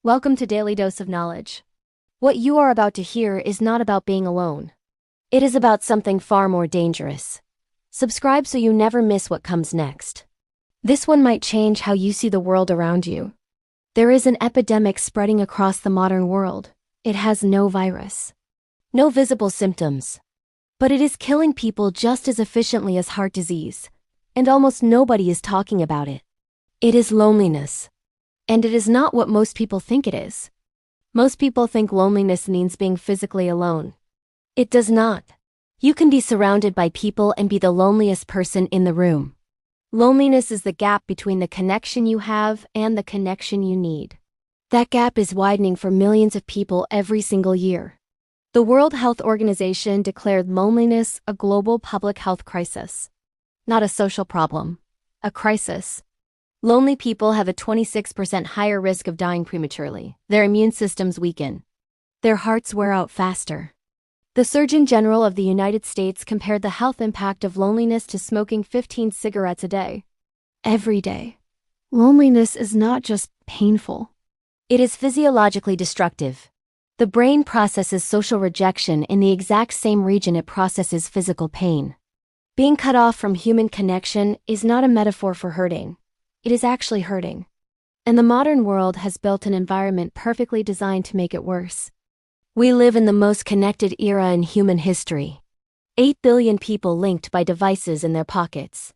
Welcome to Daily Dose of Knowledge. What you are about to hear is not about being alone. It is about something far more dangerous. Subscribe so you never miss what comes next. This one might change how you see the world around you. There is an epidemic spreading across the modern world. It has no virus, no visible symptoms, but it is killing people just as efficiently as heart disease, and almost nobody is talking about it. It is loneliness. And it is not what most people think it is. Most people think loneliness means being physically alone. It does not. You can be surrounded by people and be the loneliest person in the room. Loneliness is the gap between the connection you have and the connection you need. That gap is widening for millions of people every single year. The World Health Organization declared loneliness a global public health crisis. Not a social problem, a crisis. Lonely people have a 26% higher risk of dying prematurely. Their immune systems weaken. Their hearts wear out faster. The Surgeon General of the United States compared the health impact of loneliness to smoking 15 cigarettes a day. Every day. Loneliness is not just painful. It is physiologically destructive. The brain processes social rejection in the exact same region it processes physical pain. Being cut off from human connection is not a metaphor for hurting. It is actually hurting. And the modern world has built an environment perfectly designed to make it worse. We live in the most connected era in human history. 8 billion people linked by devices in their pockets.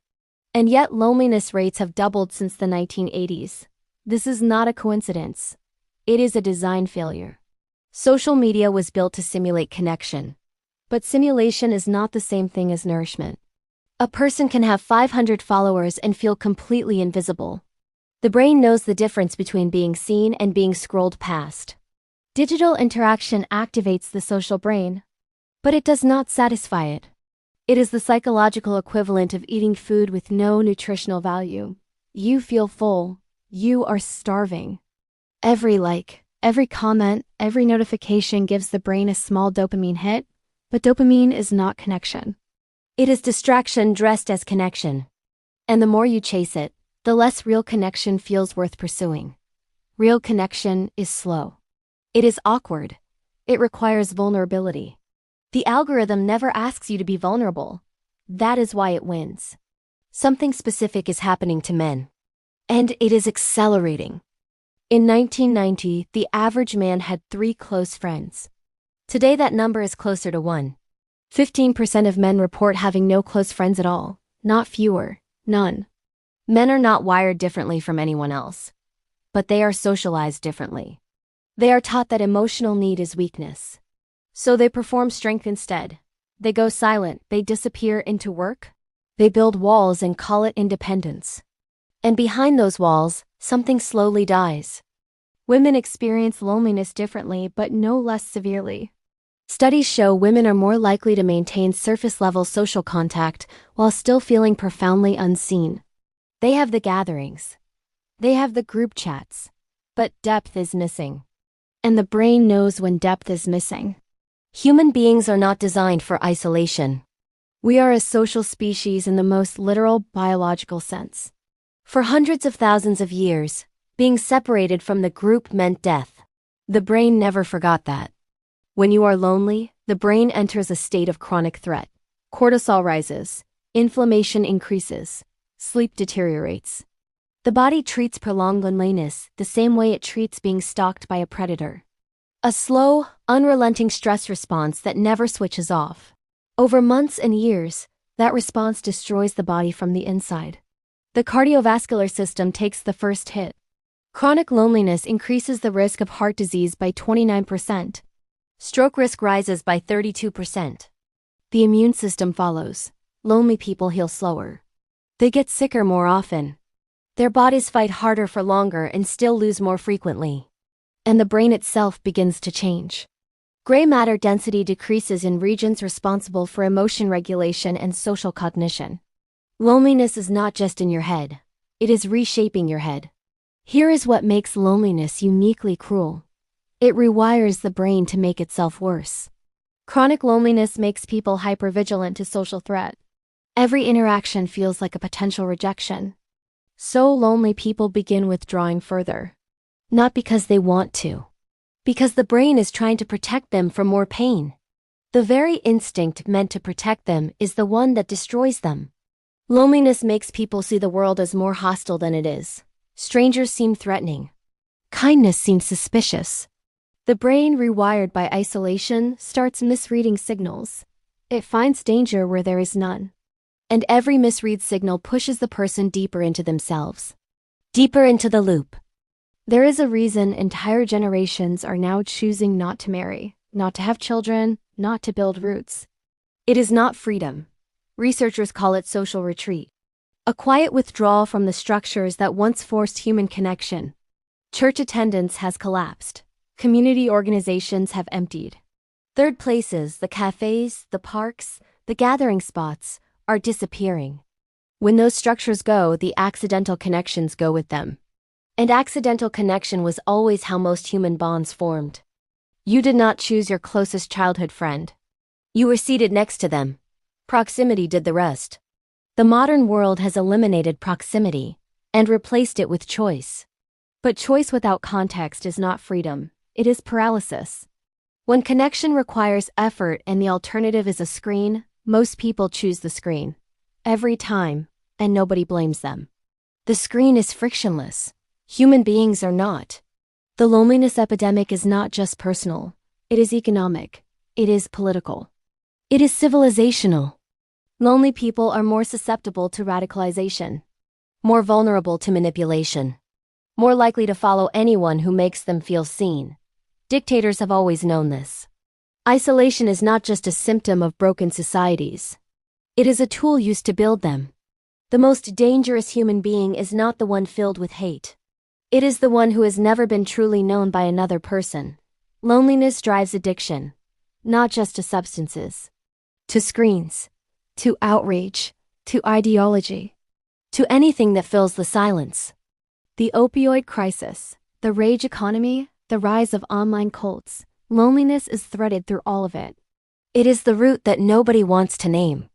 And yet loneliness rates have doubled since the 1980s. This is not a coincidence. It is a design failure. Social media was built to simulate connection. But simulation is not the same thing as nourishment. A person can have 500 followers and feel completely invisible. The brain knows the difference between being seen and being scrolled past. Digital interaction activates the social brain, but it does not satisfy it. It is the psychological equivalent of eating food with no nutritional value. You feel full. You are starving. Every like, every comment, every notification gives the brain a small dopamine hit, but dopamine is not connection. It is distraction dressed as connection. And the more you chase it, the less real connection feels worth pursuing. Real connection is slow. It is awkward. It requires vulnerability. The algorithm never asks you to be vulnerable. That is why it wins. Something specific is happening to men. And it is accelerating. In 1990, the average man had 3 close friends. Today that number is closer to 1. 15% of men report having no close friends at all, not fewer, none. Men are not wired differently from anyone else. But they are socialized differently. They are taught that emotional need is weakness. So they perform strength instead. They go silent, they disappear into work. They build walls and call it independence. And behind those walls, something slowly dies. Women experience loneliness differently but no less severely. Studies show women are more likely to maintain surface-level social contact while still feeling profoundly unseen. They have the gatherings. They have the group chats. But depth is missing. And the brain knows when depth is missing. Human beings are not designed for isolation. We are a social species in the most literal biological sense. For hundreds of thousands of years, being separated from the group meant death. The brain never forgot that. When you are lonely, the brain enters a state of chronic threat. Cortisol rises, inflammation increases, sleep deteriorates. The body treats prolonged loneliness the same way it treats being stalked by a predator. A slow, unrelenting stress response that never switches off. Over months and years, that response destroys the body from the inside. The cardiovascular system takes the first hit. Chronic loneliness increases the risk of heart disease by 29%. Stroke risk rises by 32%. The immune system follows. Lonely people heal slower. They get sicker more often. Their bodies fight harder for longer and still lose more frequently. And the brain itself begins to change. Gray matter density decreases in regions responsible for emotion regulation and social cognition. Loneliness is not just in your head. It is reshaping your head. Here is what makes loneliness uniquely cruel. It rewires the brain to make itself worse. Chronic loneliness makes people hypervigilant to social threat. Every interaction feels like a potential rejection. So lonely people begin withdrawing further. Not because they want to. Because the brain is trying to protect them from more pain. The very instinct meant to protect them is the one that destroys them. Loneliness makes people see the world as more hostile than it is. Strangers seem threatening. Kindness seems suspicious. The brain, rewired by isolation, starts misreading signals. It finds danger where there is none. And every misread signal pushes the person deeper into themselves. Deeper into the loop. There is a reason entire generations are now choosing not to marry, not to have children, not to build roots. It is not freedom. Researchers call it social retreat. A quiet withdrawal from the structures that once forced human connection. Church attendance has collapsed. Community organizations have emptied. Third places, the cafes, the parks, the gathering spots, are disappearing. When those structures go, the accidental connections go with them. And accidental connection was always how most human bonds formed. You did not choose your closest childhood friend. You were seated next to them. Proximity did the rest. The modern world has eliminated proximity and replaced it with choice. But choice without context is not freedom, it is paralysis. When connection requires effort and the alternative is a screen, most people choose the screen. Every time, and nobody blames them. The screen is frictionless. Human beings are not. The loneliness epidemic is not just personal. It is economic. It is political. It is civilizational. Lonely people are more susceptible to radicalization, more vulnerable to manipulation, more likely to follow anyone who makes them feel seen. Dictators have always known this. Isolation is not just a symptom of broken societies. It is a tool used to build them. The most dangerous human being is not the one filled with hate. It is the one who has never been truly known by another person. Loneliness drives addiction, not just to substances, to screens, to outrage, to ideology, to anything that fills the silence. The opioid crisis, the rage economy, the rise of online cults, loneliness is threaded through all of it. It is the root that nobody wants to name.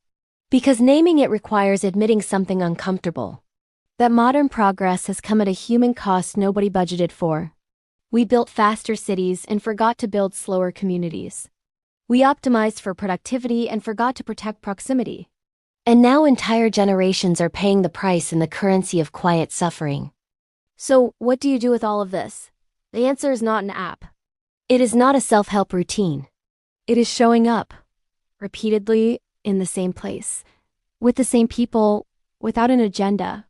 Because naming it requires admitting something uncomfortable. That modern progress has come at a human cost nobody budgeted for. We built faster cities and forgot to build slower communities. We optimized for productivity and forgot to protect proximity. And now entire generations are paying the price in the currency of quiet suffering. So, what do you do with all of this? The answer is not an app. It is not a self-help routine. It is showing up, repeatedly, in the same place, with the same people, without an agenda.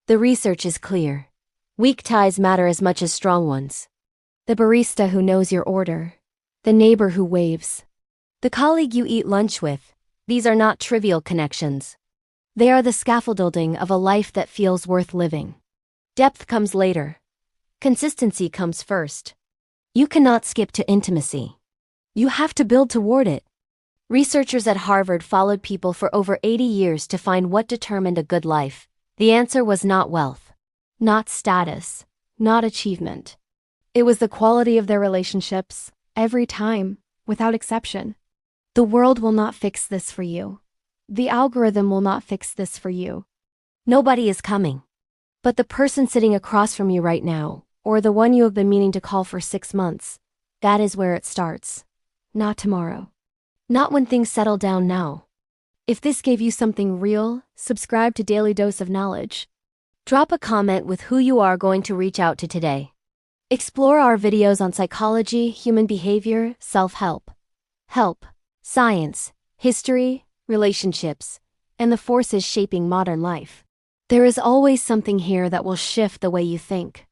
The research is clear. Weak ties matter as much as strong ones. The barista who knows your order. The neighbor who waves. The colleague you eat lunch with. These are not trivial connections. They are the scaffolding of a life that feels worth living. Depth comes later. Consistency comes first. You cannot skip to intimacy. You have to build toward it. Researchers at Harvard followed people for over 80 years to find what determined a good life. The answer was not wealth, not status, not achievement. It was the quality of their relationships, every time, without exception. The world will not fix this for you. The algorithm will not fix this for you. Nobody is coming. But the person sitting across from you right now, or the one you have been meaning to call for 6 months, that is where it starts. Not tomorrow. Not when things settle down now. If this gave you something real, subscribe to Daily Dose of Knowledge. Drop a comment with who you are going to reach out to today. Explore our videos on psychology, human behavior, self-help, science, history, relationships, and the forces shaping modern life. There is always something here that will shift the way you think.